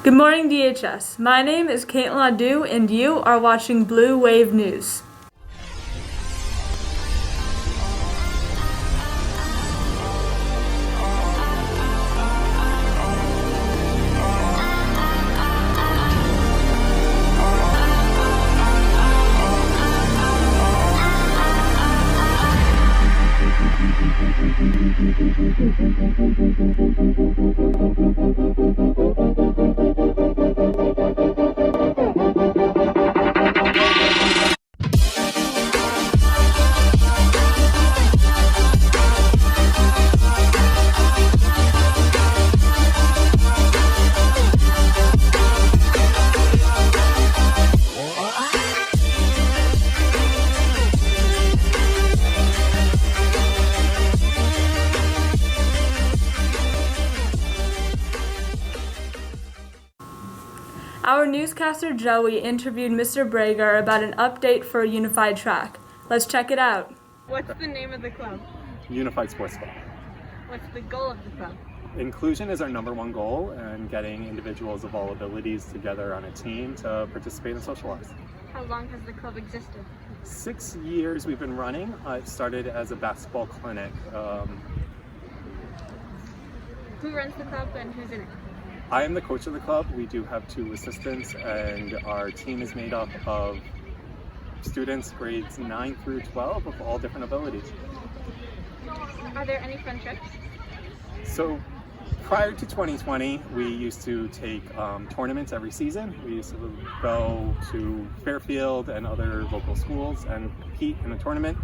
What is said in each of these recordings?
Good morning, DHS. My name is Caitlin Adu, and you are watching Blue Wave News. Our newscaster Joey interviewed Mr. Brager about an update for Unified Track. Let's check it out. What's the name of the club? Unified Sports Club. What's the goal of the club? Inclusion is our number one goal, and getting individuals of all abilities together on a team to participate and socialize. How long has the club existed? 6 years we've been running. It started as a basketball clinic. Who runs the club and who's in it? I am the coach of the club. We do have 2 assistants, and our team is made up of students grades 9 through 12 of all different abilities. Are there any fun trips? So prior to 2020, we used to take tournaments every season. We used to go to Fairfield and other local schools and compete in a tournament.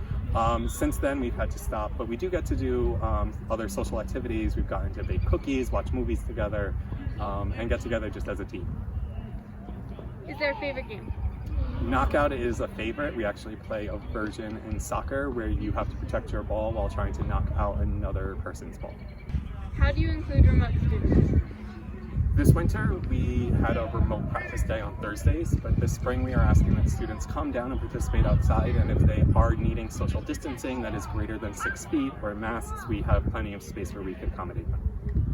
Since then, we've had to stop, but we do get to do other social activities. We've gotten to bake cookies, watch movies together, and get together just as a team. Is there a favorite game? Knockout is a favorite. We actually play a version in soccer where you have to protect your ball while trying to knock out another person's ball. How do you include remote students? This winter, we had a remote practice day on Thursdays, but this spring we are asking that students come down and participate outside, and if they are needing social distancing that is greater than 6 feet or masks, we have plenty of space where we can accommodate them.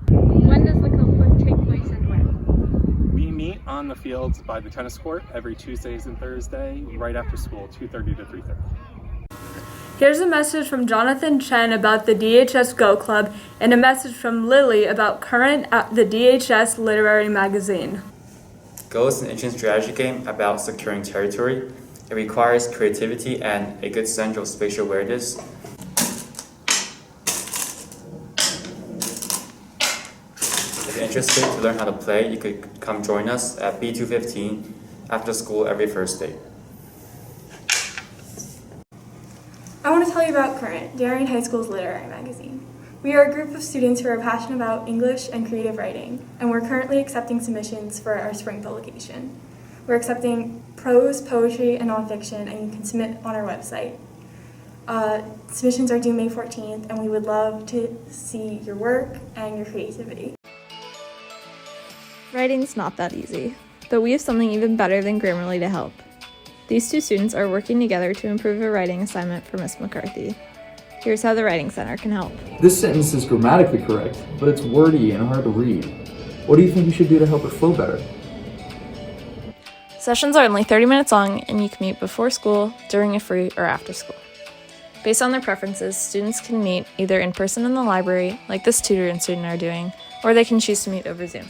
When does the club take place and when? We meet on the fields by the tennis court every Tuesdays and Thursday, right after school, 2:30 to 3:30. Here's a message from Jonathan Chen about the DHS Go Club and a message from Lily about Current at the DHS Literary Magazine. Go is an ancient strategy game about securing territory. It requires creativity and a good central spatial awareness. If you're interested to learn how to play, you could come join us at B215 after school every Thursday. I want to tell you about Current, Darien High School's literary magazine. We are a group of students who are passionate about English and creative writing, and we're currently accepting submissions for our spring publication. We're accepting prose, poetry, and nonfiction, and you can submit on our website. Submissions are due May 14th, and we would love to see your work and your creativity. Writing's not that easy, but we have something even better than Grammarly to help. These 2 students are working together to improve a writing assignment for Miss McCarthy. Here's how the Writing Center can help. This sentence is grammatically correct, but it's wordy and hard to read. What do you think you should do to help it flow better? Sessions are only 30 minutes long, and you can meet before school, during a free, or after school. Based on their preferences, students can meet either in person in the library, like this tutor and student are doing, or they can choose to meet over Zoom.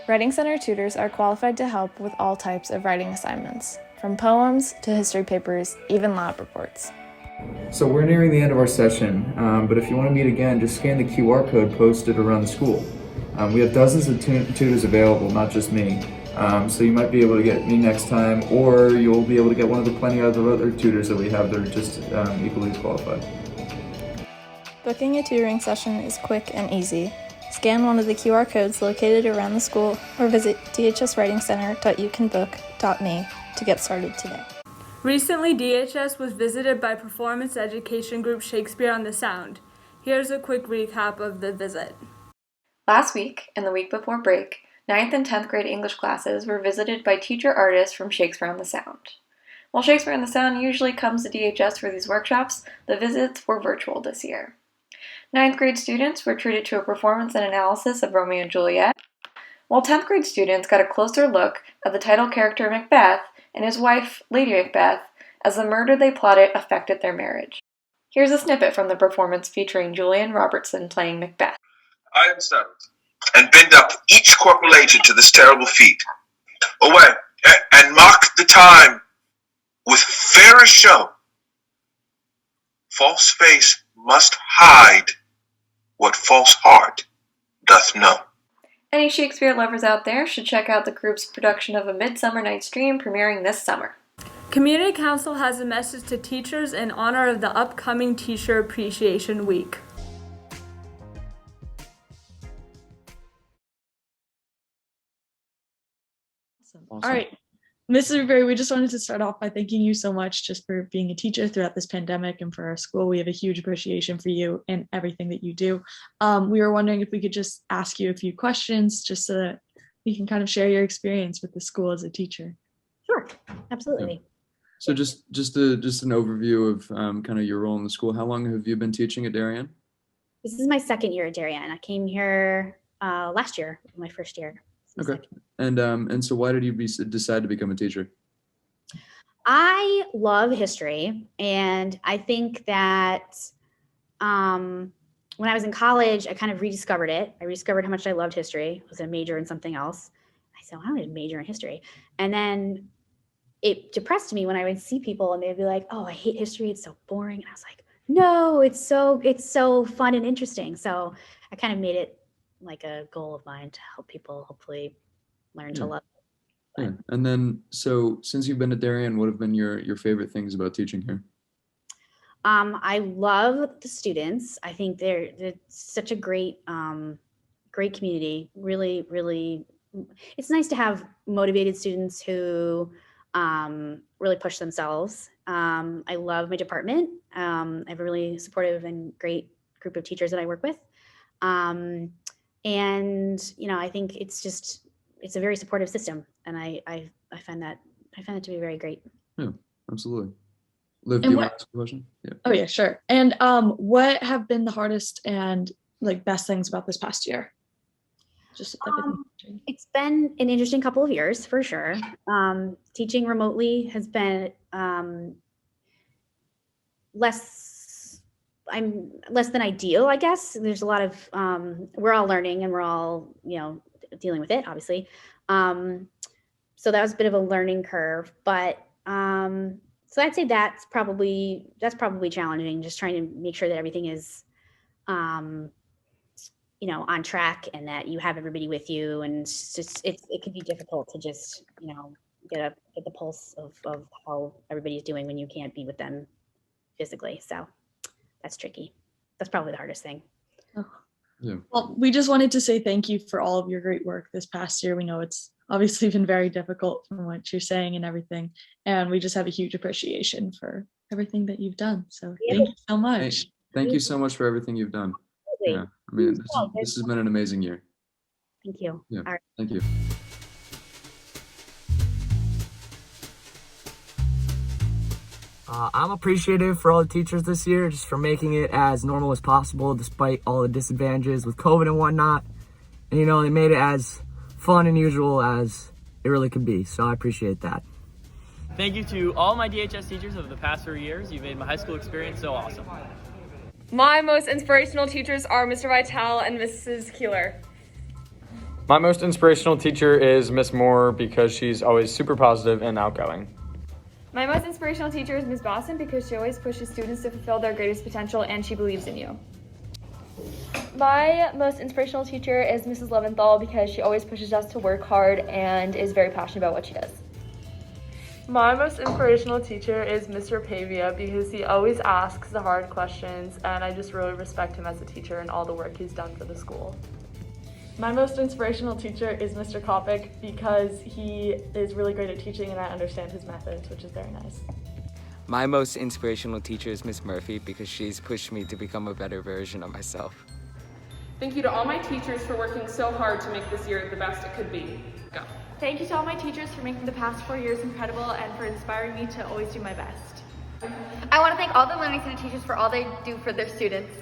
Writing Center tutors are qualified to help with all types of writing assignments, from poems to history papers, even lab reports. So we're nearing the end of our session, but if you want to meet again, just scan the QR code posted around the school. We have dozens of tutors available, not just me. So you might be able to get me next time, or you'll be able to get one of the plenty of other tutors that we have that are just equally as qualified. Booking a tutoring session is quick and easy. Scan one of the QR codes located around the school or visit dhswritingcenter.youcanbook.me to get started today. Recently, DHS was visited by performance education group Shakespeare on the Sound. Here's a quick recap of the visit. Last week, and the week before break, 9th and 10th grade English classes were visited by teacher artists from Shakespeare on the Sound. While Shakespeare on the Sound usually comes to DHS for these workshops, the visits were virtual this year. 9th grade students were treated to a performance and analysis of Romeo and Juliet. while 10th grade students got a closer look at the title character Macbeth and his wife, Lady Macbeth, as the murder they plotted affected their marriage. Here's a snippet from the performance featuring Julian Robertson playing Macbeth. I am settled, and bend up each corporal agent to this terrible feat. Away, and mark the time with fairest show. False face must hide what false heart doth know. Any Shakespeare lovers out there should check out the group's production of A Midsummer Night's Dream premiering this summer. Community Council has a message to teachers in honor of the upcoming Teacher Appreciation Week. Awesome. All right. Mrs. Berry, we just wanted to start off by thanking you so much just for being a teacher throughout this pandemic and for our school. We have a huge appreciation for you and everything that you do. We were wondering if we could just ask you a few questions just so that you can kind of share your experience with the school as a teacher. Sure, absolutely. So just an overview of kind of your role in the school. How long have you been teaching at Darien? This is my second year at Darien. I came here last year, my first year. Okay. And so why did you decide to become a teacher? I love history, and I think that when I was in college, I kind of rediscovered it. I rediscovered how much I loved history. I was a major in something else. I said, well, I didn't major in history. And then it depressed me when I would see people and they'd be like, oh, I hate history. It's so boring. And I was like, no, it's so fun and interesting. So I kind of made it like a goal of mine to help people hopefully learn to love it. Yeah. And then, so since you've been at Darien, what have been your favorite things about teaching here? I love the students. I think they're such a great community. Really, really, it's nice to have motivated students who really push themselves. I love my department. I have a really supportive and great group of teachers that I work with. And, I think it's a very supportive system. And I find that to be very great. Yeah, absolutely. Liv, do you want to ask a question? Yeah. Oh yeah, sure. And what have been the hardest and like best things about this past year? Just it's been an interesting couple of years for sure. Teaching remotely has been less than ideal, I guess. There's a lot of we're all learning and we're all dealing with it, obviously. So that was a bit of a learning curve, but so I'd say that's probably challenging. Just trying to make sure that everything is on track and that you have everybody with you, and it can be difficult to just get the pulse of how everybody's doing when you can't be with them physically. So that's tricky. That's probably the hardest thing. Oh. Yeah. Well, we just wanted to say thank you for all of your great work this past year. We know it's obviously been very difficult from what you're saying and everything, and we just have a huge appreciation for everything that you've done. So thank you so much. Thank you so much for everything you've done. Yeah, I mean, this has been an amazing year. Thank you. Yeah, all right. Thank you. I'm appreciative for all the teachers this year, just for making it as normal as possible despite all the disadvantages with COVID and whatnot. And they made it as fun and usual as it really could be, so I appreciate that. Thank you to all my DHS teachers over the past 4 years. You've made my high school experience so awesome. My most inspirational teachers are Mr. Vitale and Mrs. Keeler. My most inspirational teacher is Miss Moore because she's always super positive and outgoing. My most inspirational teacher is Ms. Boston because she always pushes students to fulfill their greatest potential and she believes in you. My most inspirational teacher is Mrs. Leventhal because she always pushes us to work hard and is very passionate about what she does. My most inspirational teacher is Mr. Pavia because he always asks the hard questions, and I just really respect him as a teacher and all the work he's done for the school. My most inspirational teacher is Mr. Kopic because he is really great at teaching and I understand his methods, which is very nice. My most inspirational teacher is Miss Murphy because she's pushed me to become a better version of myself. Thank you to all my teachers for working so hard to make this year the best it could be. Go. Thank you to all my teachers for making the past 4 years incredible and for inspiring me to always do my best. I want to thank all the Learning Center teachers for all they do for their students.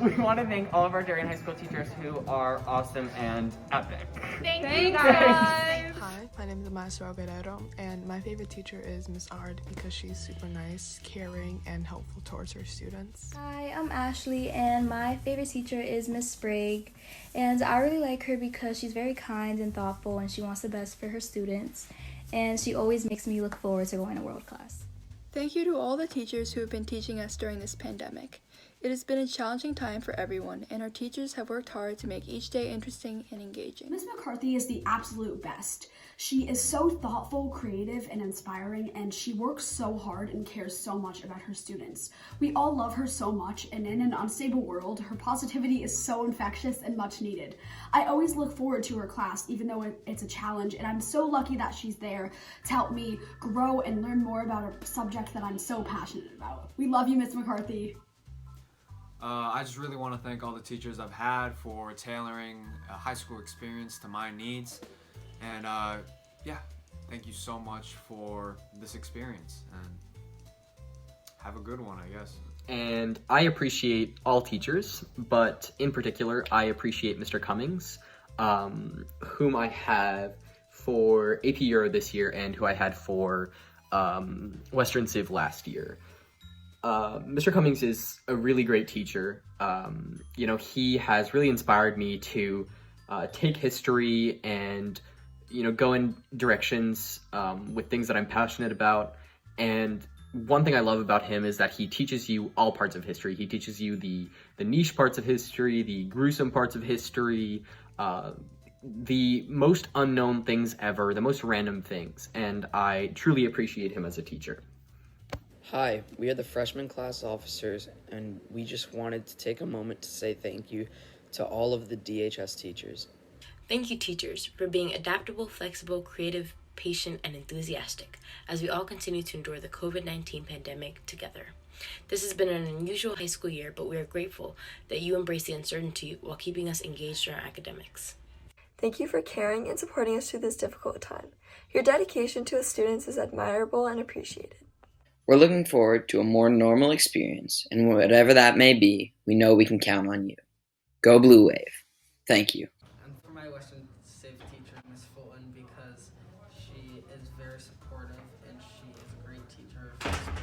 We want to thank all of our Darien High School teachers who are awesome and epic. Thank you guys. Hi, my name is Maestro Guerrero, and my favorite teacher is Miss Ard because she's super nice, caring, and helpful towards her students. Hi, I'm Ashley, and my favorite teacher is Miss Sprague, and I really like her because she's very kind and thoughtful, and she wants the best for her students, and she always makes me look forward to going to world class. Thank you to all the teachers who have been teaching us during this pandemic. It has been a challenging time for everyone, and our teachers have worked hard to make each day interesting and engaging. Ms. McCarthy is the absolute best. She is so thoughtful, creative, and inspiring, and she works so hard and cares so much about her students. We all love her so much, and in an unstable world, her positivity is so infectious and much needed. I always look forward to her class, even though it's a challenge, and I'm so lucky that she's there to help me grow and learn more about a subject that I'm so passionate about. We love you, Ms. McCarthy. I just really want to thank all the teachers I've had for tailoring a high school experience to my needs. And yeah, thank you so much for this experience. And have a good one, I guess. And I appreciate all teachers, but in particular, I appreciate Mr. Cummings, whom I have for AP Euro this year and who I had for Western Civ last year. Mr. Cummings is a really great teacher. You know, he has really inspired me to take history and, you know, go in directions with things that I'm passionate about. And one thing I love about him is that he teaches you all parts of history. He teaches you the niche parts of history, the gruesome parts of history, the most unknown things ever, the most random things. And I truly appreciate him as a teacher. Hi, we are the freshman class officers, and we just wanted to take a moment to say thank you to all of the DHS teachers. Thank you, teachers, for being adaptable, flexible, creative, patient, and enthusiastic as we all continue to endure the COVID-19 pandemic together. This has been an unusual high school year, but we are grateful that you embrace the uncertainty while keeping us engaged in our academics. Thank you for caring and supporting us through this difficult time. Your dedication to us students is admirable and appreciated. We're looking forward to a more normal experience, and whatever that may be, we know we can count on you. Go Blue Wave. Thank you. And for my Western Civ teacher, Ms. Fulton, because she is very supportive and she is a great teacher for students.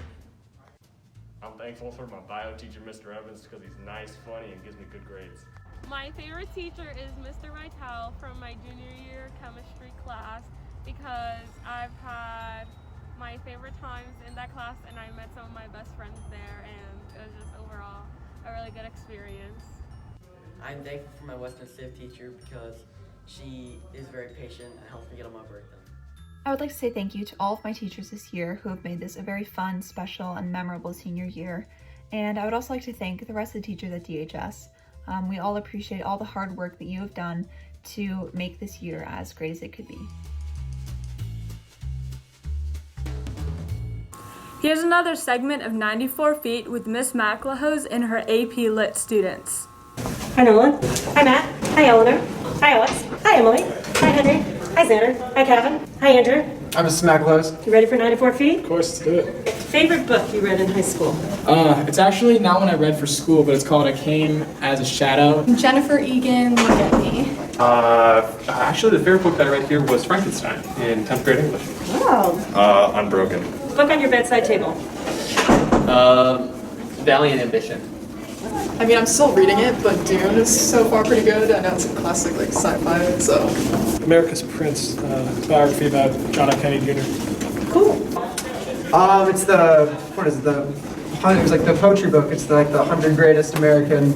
I'm thankful for my bio teacher, Mr. Evans, because he's nice, funny, and gives me good grades. My favorite teacher is Mr. Vitale from my junior year chemistry class because I've had my favorite times in that class and I met some of my best friends there, and it was just overall a really good experience. I'm thankful for my Western Civ teacher because she is very patient and helps me get on my birthday. I would like to say thank you to all of my teachers this year who have made this a very fun, special, and memorable senior year. And I would also like to thank the rest of the teachers at DHS. We all appreciate all the hard work that you have done to make this year as great as it could be. Here's another segment of 94 Feet with Miss McLahose and her AP Lit students. Hi Nolan. Hi Matt. Hi Eleanor. Hi Alex. Hi Emily. Hi Henry. Hi Xander. Hi Kevin. Hi Andrew. I'm Mrs. McLahose. You ready for 94 Feet? Of course, let's do it. Favorite book you read in high school? It's actually not one I read for school, but it's called I Came as a Shadow. Jennifer Egan, Look at Me. Actually, the favorite book that I read here was Frankenstein in 10th grade English. Wow. Unbroken. Book on your bedside table. Valiant Ambition. I mean, I'm still reading it, but Dune is so far pretty good. I know it's a classic, like, sci-fi, so. America's Prince, biography about John F. Kennedy Jr. Cool. It's what is it, it was like the poetry book. It's like the 100 greatest American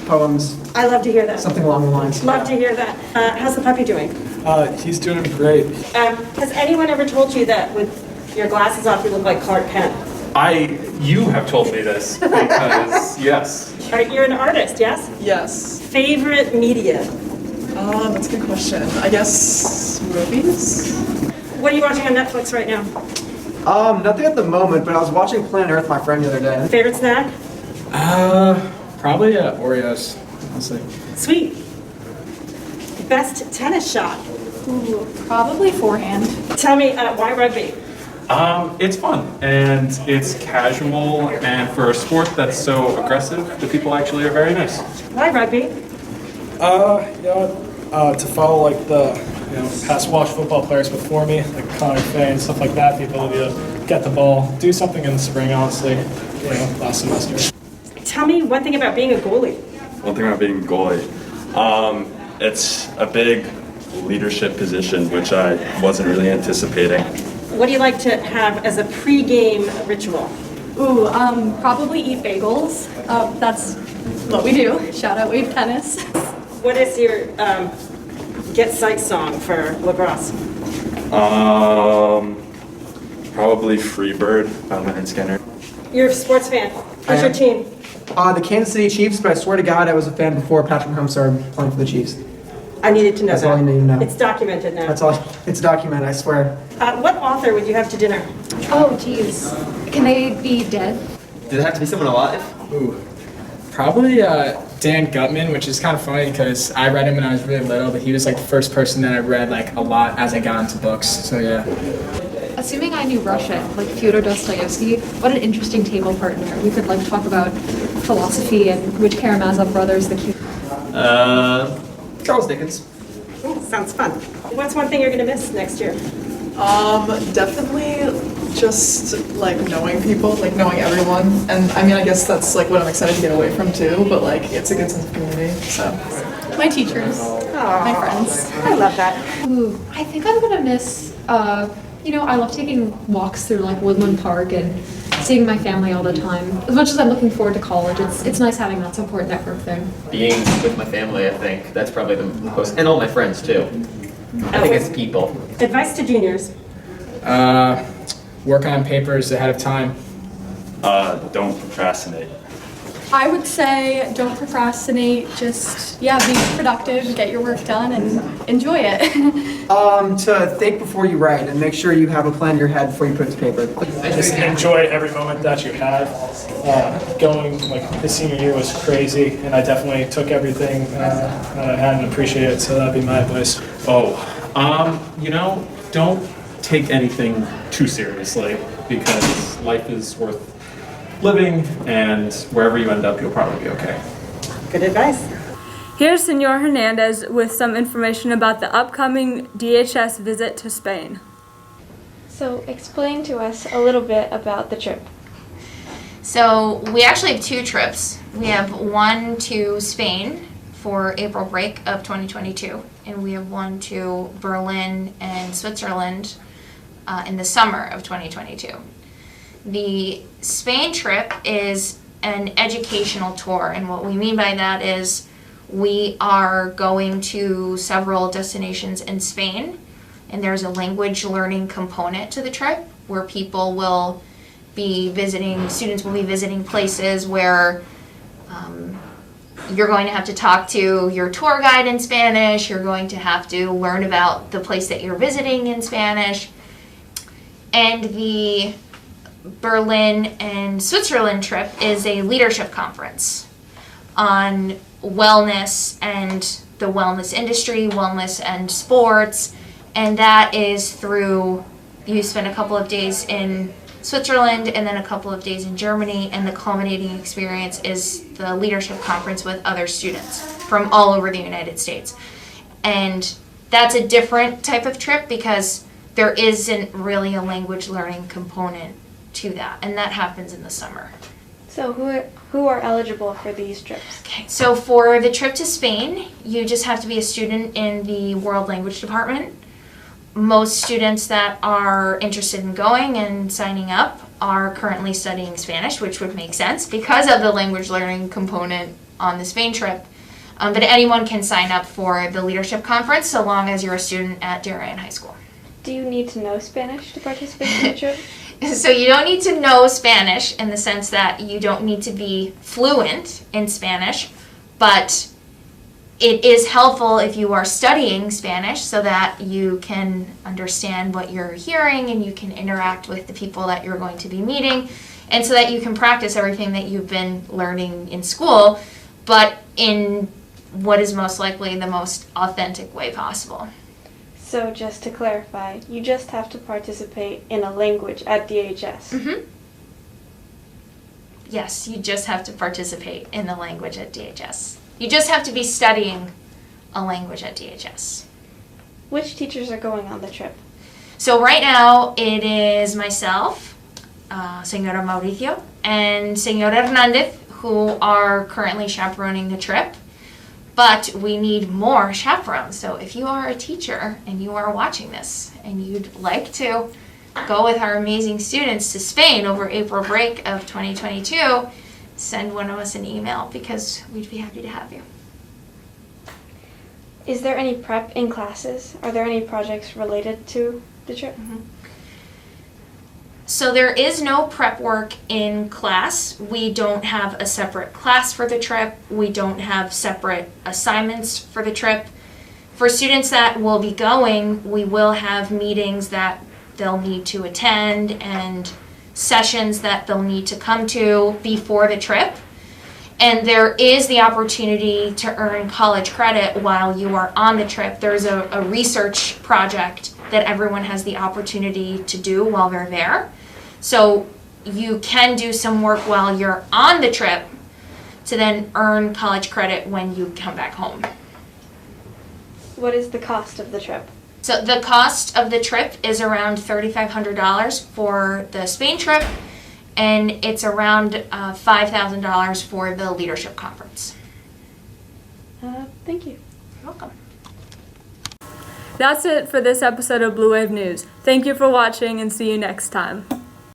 poems. I love to hear that. Something along the lines. Love to hear that. How's the puppy doing? He's doing great. Has anyone ever told you that with your glasses off you look like Clark Kent? You have told me this because, yes. All right, you're an artist, yes? Yes. Favorite media? That's a good question. I guess movies? What are you watching on Netflix right now? Nothing at the moment, but I was watching Planet Earth with my friend the other day. Favorite snack? Probably Oreos, honestly. Sweet. Best tennis shot? Ooh, probably forehand. Tell me, why rugby? It's fun and it's casual, and for a sport that's so aggressive, the people actually are very nice. Why rugby? To follow like the past watch football players before me, like Connor Fay and stuff like that, the ability to get the ball, do something in the spring, honestly, last semester. Tell me one thing about being a goalie. One thing about being a goalie, it's a big leadership position, which I wasn't really anticipating. What do you like to have as a pre-game ritual? Ooh, probably eat bagels. That's what we do. Shout out Wave Tennis. What is your get psyched song for lacrosse? Probably Freebird by Leonard Skinner. You're a sports fan. Who's your team? The Kansas City Chiefs, but I swear to God I was a fan before Patrick Mahomes started playing for the Chiefs. I needed to know That's that. all you need to know. It's documented now. That's all. It's documented, I swear. What author would you have to dinner? Oh, geez. Can they be dead? Did it have to be someone alive? Ooh. Probably Dan Gutman, which is kind of funny because I read him when I was really little, but he was like the first person that I read like a lot as I got into books. So yeah. Assuming I knew Russian, like Fyodor Dostoevsky, what an interesting table partner. We could like talk about philosophy and which Karamazov brothers the cute. Charles Dickens. Ooh, sounds fun. What's one thing you're going to miss next year? Definitely just like knowing people, like knowing everyone. And I mean, I guess that's like what I'm excited to get away from too, but like it's a good sense of community, so. My teachers, my friends. I love that. Ooh, I think I'm gonna miss, I love taking walks through like Woodland Park and seeing my family all the time. As much as I'm looking forward to college, it's nice having that support network there. Being with my family, I think that's probably the most, and all my friends too. I think it's people. Advice to juniors. Work on papers ahead of time. Don't procrastinate. I would say don't procrastinate, just, be productive, get your work done, and enjoy it. To think before you write and make sure you have a plan in your head before you put it to paper. Just enjoy every moment that you have. Going like the senior year was crazy, and I definitely took everything that I had and appreciated it. So that'd be my advice. Don't take anything too seriously because life is worth living, and wherever you end up, you'll probably be okay. Good advice. Here's Senor Hernandez with some information about the upcoming DHS visit to Spain. So explain to us a little bit about the trip. So we actually have two trips. We have one to Spain for April break of 2022, and we have one to Berlin and Switzerland in the summer of 2022. The Spain trip is an educational tour, and what we mean by that is we are going to several destinations in Spain, and there's a language learning component to the trip where people will be visiting, students will be visiting places where you're going to have to talk to your tour guide in Spanish, you're going to have to learn about the place that you're visiting in Spanish. And the Berlin and Switzerland trip is a leadership conference on wellness and the wellness industry, wellness and sports, and that is through, you spend a couple of days in Switzerland and then a couple of days in Germany, and the culminating experience is the leadership conference with other students from all over the United States. And that's a different type of trip because there isn't really a language learning component to that, and that happens in the summer. So who are eligible for these trips? Okay, so for the trip to Spain, you just have to be a student in the World Language Department. Most students that are interested in going and signing up are currently studying Spanish, which would make sense because of the language learning component on the Spain trip. But anyone can sign up for the leadership conference so long as you're a student at Darien High School. Do you need to know Spanish to participate in the trip? So you don't need to know Spanish in the sense that you don't need to be fluent in Spanish, but it is helpful if you are studying Spanish so that you can understand what you're hearing and you can interact with the people that you're going to be meeting, and so that you can practice everything that you've been learning in school, but in what is most likely the most authentic way possible. So just to clarify, you just have to participate in a language at DHS. Mm-hmm. Yes, you just have to participate in the language at DHS. You just have to be studying a language at DHS. Which teachers are going on the trip? So right now it is myself, Senora Mauricio, and Senora Hernandez, who are currently chaperoning the trip. But we need more chaperones. So if you are a teacher and you are watching this and you'd like to go with our amazing students to Spain over April break of 2022, send one of us an email because we'd be happy to have you. Is there any prep in classes? Are there any projects related to the trip? So there is no prep work in class. We don't have a separate class for the trip. We don't have separate assignments for the trip. For students that will be going, we will have meetings that they'll need to attend and sessions that they'll need to come to before the trip. And there is the opportunity to earn college credit while you are on the trip. There's a research project that everyone has the opportunity to do while they're there. So you can do some work while you're on the trip to then earn college credit when you come back home. What is the cost of the trip? So the cost of the trip is around $3,500 for the Spain trip, and it's around $5,000 for the leadership conference. Thank you. You're welcome. That's it for this episode of Blue Wave News. Thank you for watching and see you next time.